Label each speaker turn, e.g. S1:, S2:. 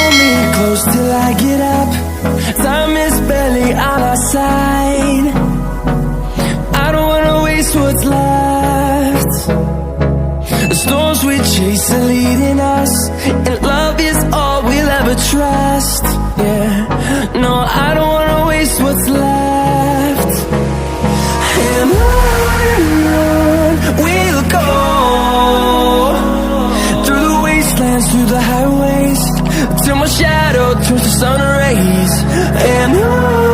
S1: hold me close till I get up. Time is barely on our side. I don't wanna waste what's left. The storms we chase are leading us, and love is all we'll ever trust. Yeah, no, I don't wanna waste what's left. And on we'll go, through the wastelands, through the highways, till my shadow turns to sun rays. And on